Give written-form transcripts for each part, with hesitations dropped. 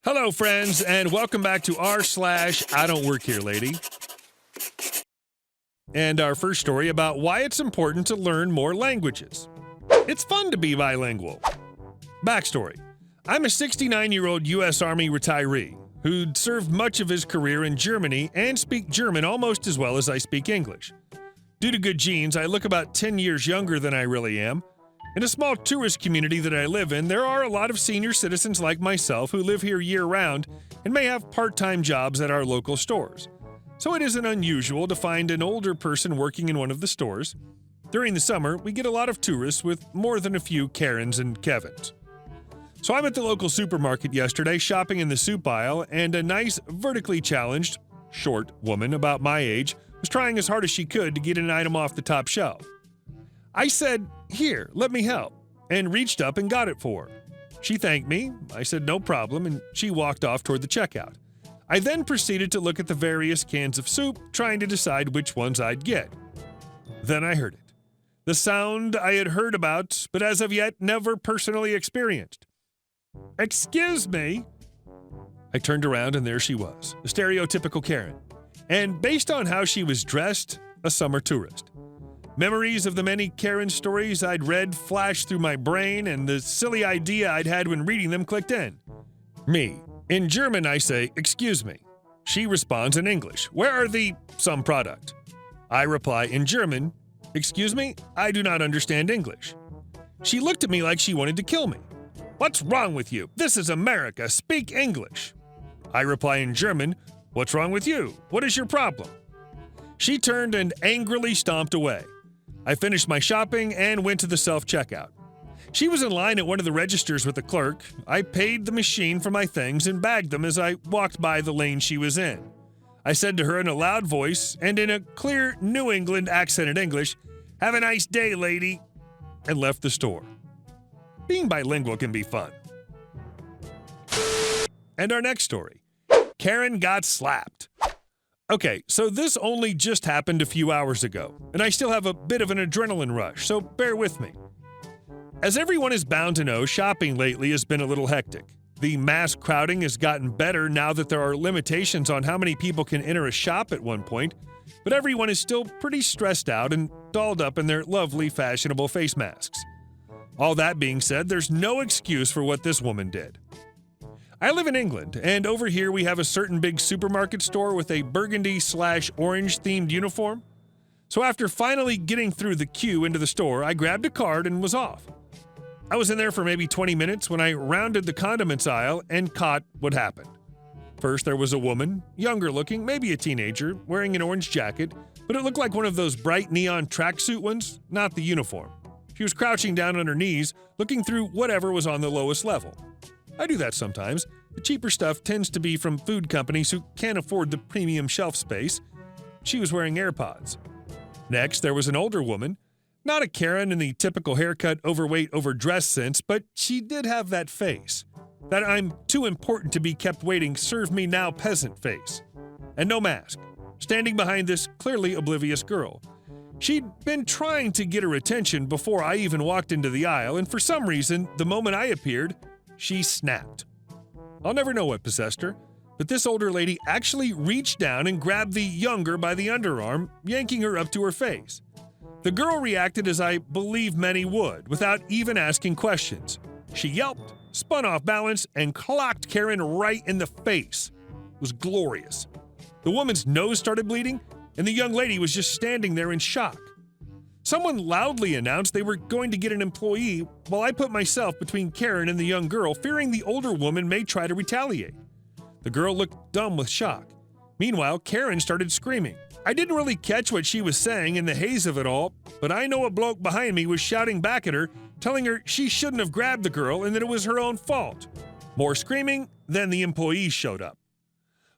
Hello, friends, and welcome back to r/IDontWorkHereLady. And our first story about why it's important to learn more languages. It's fun to be bilingual. Backstory. I'm a 69-year-old U.S. Army retiree who'd served much of his career in Germany and speak German almost as well as I speak English. Due to good genes, I look about 10 years younger than I really am. In a small tourist community that I live in, there are a lot of senior citizens like myself who live here year-round and may have part-time jobs at our local stores. So it isn't unusual to find an older person working in one of the stores. During the summer, we get a lot of tourists with more than a few Karens and Kevins. So I'm at the local supermarket yesterday shopping in the soup aisle, and a nice, vertically challenged, short woman about my age was trying as hard as she could to get an item off the top shelf. I said, "Here, let me help," and reached up and got it for her. She thanked me, I said no problem, and she walked off toward the checkout. I then proceeded to look at the various cans of soup, trying to decide which ones I'd get. Then I heard it. The sound I had heard about, but as of yet never personally experienced. "Excuse me." I turned around and there she was, a stereotypical Karen, and based on how she was dressed, a summer tourist. Memories of the many Karen stories I'd read flashed through my brain, and the silly idea I'd had when reading them clicked in. Me. In German, I say, "Excuse me." She responds in English, "Where are the some product?" I reply in German, "Excuse me, I do not understand English." She looked at me like she wanted to kill me. "What's wrong with you? This is America. Speak English." I reply in German, "What's wrong with you? What is your problem?" She turned and angrily stomped away. I finished my shopping and went to the self-checkout. She was in line at one of the registers with the clerk. I paid the machine for my things and bagged them as I walked by the lane she was in. I said to her in a loud voice and in a clear New England accented English, "Have a nice day, lady," and left the store. Being bilingual can be fun. And our next story. Karen got slapped. Okay, so this only just happened a few hours ago, and I still have a bit of an adrenaline rush, so bear with me. As everyone is bound to know, shopping lately has been a little hectic. The mass crowding has gotten better now that there are limitations on how many people can enter a shop at one point, but everyone is still pretty stressed out and dolled up in their lovely, fashionable face masks. All that being said, there's no excuse for what this woman did. I live in England, and over here we have a certain big supermarket store with a burgundy/orange themed uniform. So after finally getting through the queue into the store, I grabbed a card and was off. I was in there for maybe 20 minutes when I rounded the condiments aisle and caught what happened. First, there was a woman, younger looking, maybe a teenager, wearing an orange jacket, but it looked like one of those bright neon tracksuit ones, not the uniform. She was crouching down on her knees, looking through whatever was on the lowest level. I do that sometimes. The cheaper stuff tends to be from food companies who can't afford the premium shelf space. She was wearing AirPods. Next, there was an older woman. Not a Karen in the typical haircut, overweight, overdressed sense, but she did have that face. That I'm too important to be kept waiting, serve me now peasant face. And no mask. Standing behind this clearly oblivious girl. She'd been trying to get her attention before I even walked into the aisle, and for some reason, the moment I appeared, she snapped. I'll never know what possessed her, but this older lady actually reached down and grabbed the younger by the underarm, yanking her up to her face. The girl reacted as I believe many would, without even asking questions. She yelped, spun off balance, and clocked Karen right in the face. It was glorious. The woman's nose started bleeding, and the young lady was just standing there in shock. Someone loudly announced they were going to get an employee, while I put myself between Karen and the young girl, fearing the older woman may try to retaliate. The girl looked dumb with shock. Meanwhile, Karen started screaming. I didn't really catch what she was saying in the haze of it all, but I know a bloke behind me was shouting back at her, telling her she shouldn't have grabbed the girl and that it was her own fault. More screaming, then the employees showed up.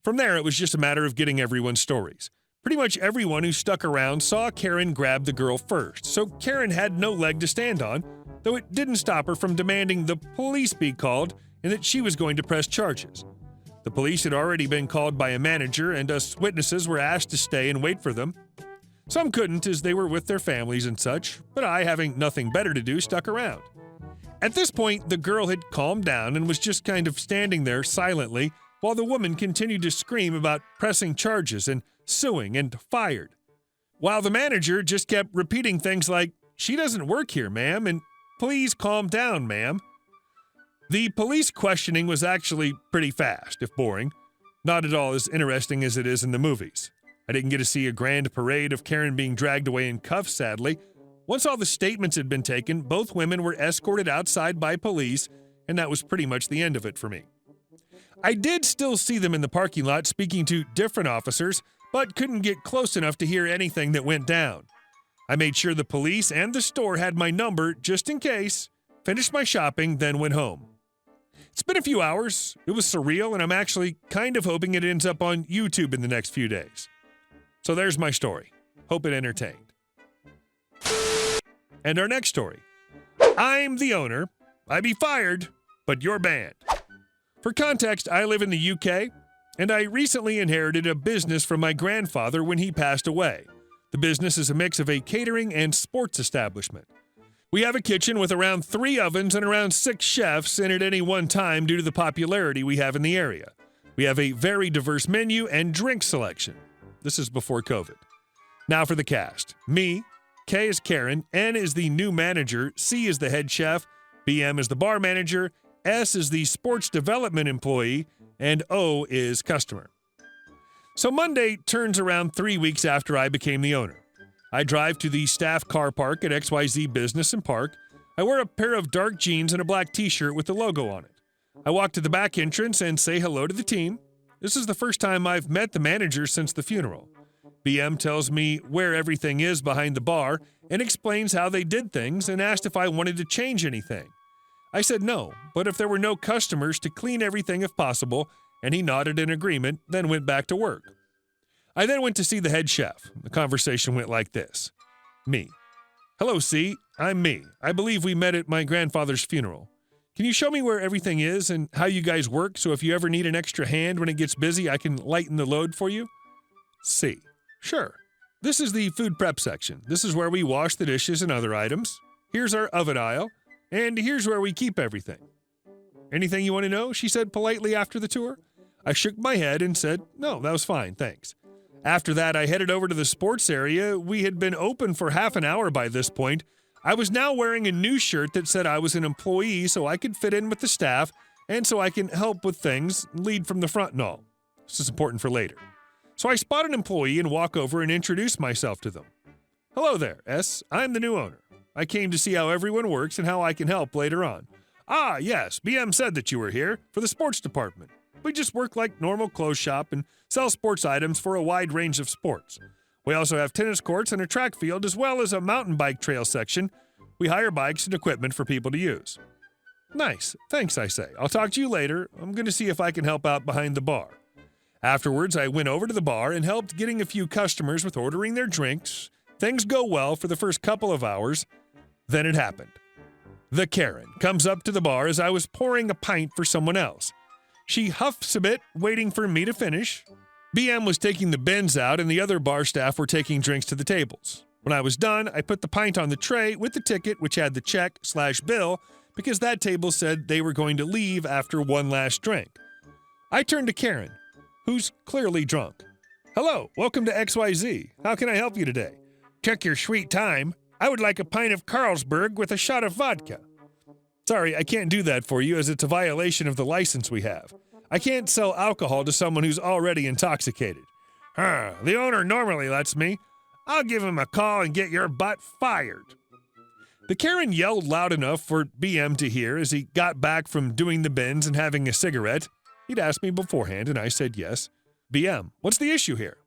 From there, it was just a matter of getting everyone's stories. Pretty much everyone who stuck around saw Karen grab the girl first, so Karen had no leg to stand on, though it didn't stop her from demanding the police be called and that she was going to press charges. The police had already been called by a manager, and us witnesses were asked to stay and wait for them. Some couldn't as they were with their families and such, but I, having nothing better to do, stuck around. At this point, the girl had calmed down and was just kind of standing there silently while the woman continued to scream about pressing charges and suing and fired. While the manager just kept repeating things like, "She doesn't work here, ma'am," and "Please calm down, ma'am." The police questioning was actually pretty fast, if boring. Not at all as interesting as it is in the movies. I didn't get to see a grand parade of Karen being dragged away in cuffs, sadly. Once all the statements had been taken, both women were escorted outside by police, and that was pretty much the end of it for me. I did still see them in the parking lot speaking to different officers, but couldn't get close enough to hear anything that went down. I made sure the police and the store had my number just in case, finished my shopping, then went home. It's been a few hours. It was surreal, and I'm actually kind of hoping it ends up on YouTube in the next few days. So there's my story. Hope it entertained. And our next story. I'm the owner. I be fired, but you're banned. For context, I live in the UK, and I recently inherited a business from my grandfather when he passed away. The business is a mix of a catering and sports establishment. We have a kitchen with around 3 ovens and around 6 chefs in at any one time due to the popularity we have in the area. We have a very diverse menu and drink selection. This is before COVID. Now for the cast. Me, K is Karen, N is the new manager, C is the head chef, BM is the bar manager, S is the sports development employee, and O is customer. So Monday turns around 3 weeks after I became the owner. I drive to the staff car park at XYZ Business and Park. I wear a pair of dark jeans and a black t-shirt with the logo on it. I walk to the back entrance and say hello to the team. This is the first time I've met the manager since the funeral. BM tells me where everything is behind the bar and explains how they did things and asked if I wanted to change anything. I said no, but if there were no customers, to clean everything if possible, and he nodded in agreement, then went back to work. I then went to see the head chef. The conversation went like this. Me. Hello, C. I'm me. I believe we met at my grandfather's funeral. Can you show me where everything is and how you guys work so if you ever need an extra hand when it gets busy, I can lighten the load for you? C. Sure. This is the food prep section. This is where we wash the dishes and other items. Here's our oven aisle. And here's where we keep everything. Anything you want to know? She said politely after the tour. I shook my head and said, no, that was fine, thanks. After that, I headed over to the sports area. We had been open for half an hour by this point. I was now wearing a new shirt that said I was an employee so I could fit in with the staff and so I can help with things, lead from the front and all. This is important for later. So I spot an employee and walk over and introduce myself to them. Hello there, S. I'm the new owner. I came to see how everyone works and how I can help later on. Ah, yes, BM said that you were here for the sports department. We just work like normal clothes shop and sell sports items for a wide range of sports. We also have tennis courts and a track field as well as a mountain bike trail section. We hire bikes and equipment for people to use. Nice, thanks, I say. I'll talk to you later. I'm going to see if I can help out behind the bar. Afterwards, I went over to the bar and helped getting a few customers with ordering their drinks. Things go well for the first couple of hours. Then it happened. The Karen comes up to the bar as I was pouring a pint for someone else. She huffs a bit, waiting for me to finish. BM was taking the bins out and the other bar staff were taking drinks to the tables. When I was done, I put the pint on the tray with the ticket, which had the check/bill, because that table said they were going to leave after one last drink. I turned to Karen, who's clearly drunk. Hello, welcome to XYZ. How can I help you today? Took your sweet time. I would like a pint of Carlsberg with a shot of vodka. Sorry, I can't do that for you as it's a violation of the license we have. I can't sell alcohol to someone who's already intoxicated. The owner normally lets me. I'll give him a call and get your butt fired. The Karen yelled loud enough for BM to hear as he got back from doing the bins and having a cigarette. He'd asked me beforehand and I said yes. BM, what's the issue here?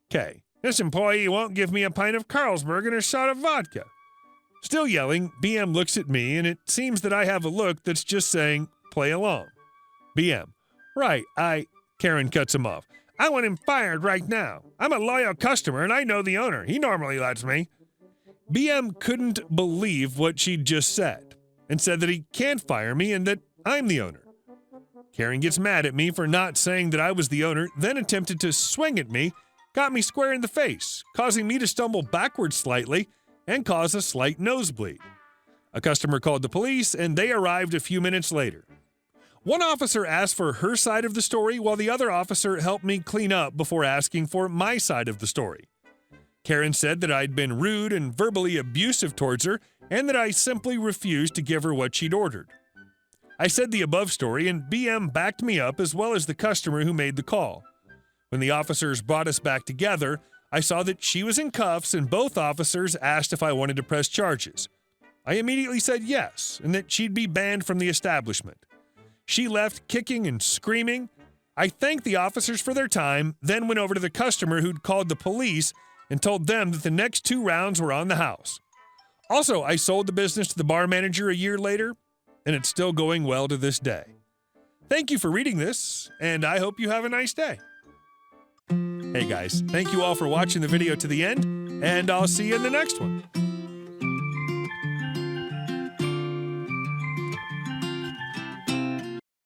K. This employee won't give me a pint of Carlsberg and a shot of vodka. Still yelling, BM looks at me, and it seems that I have a look that's just saying, play along. BM, right, Karen cuts him off. I want him fired right now. I'm a loyal customer, and I know the owner. He normally lets me. BM couldn't believe what she'd just said, and said that he can't fire me and that I'm the owner. Karen gets mad at me for not saying that I was the owner, then attempted to swing at me, got me square in the face, causing me to stumble backwards slightly and cause a slight nosebleed. A customer called the police, and they arrived a few minutes later. One officer asked for her side of the story, while the other officer helped me clean up before asking for my side of the story. Karen said that I'd been rude and verbally abusive towards her, and that I simply refused to give her what she'd ordered. I said the above story, and BM backed me up as well as the customer who made the call. When the officers brought us back together, I saw that she was in cuffs, and both officers asked if I wanted to press charges. I immediately said yes, and that she'd be banned from the establishment. She left kicking and screaming. I thanked the officers for their time, then went over to the customer who'd called the police and told them that the next 2 rounds were on the house. Also, I sold the business to the bar manager a year later, and it's still going well to this day. Thank you for reading this, and I hope you have a nice day. Hey guys, thank you all for watching the video to the end, and I'll see you in the next one.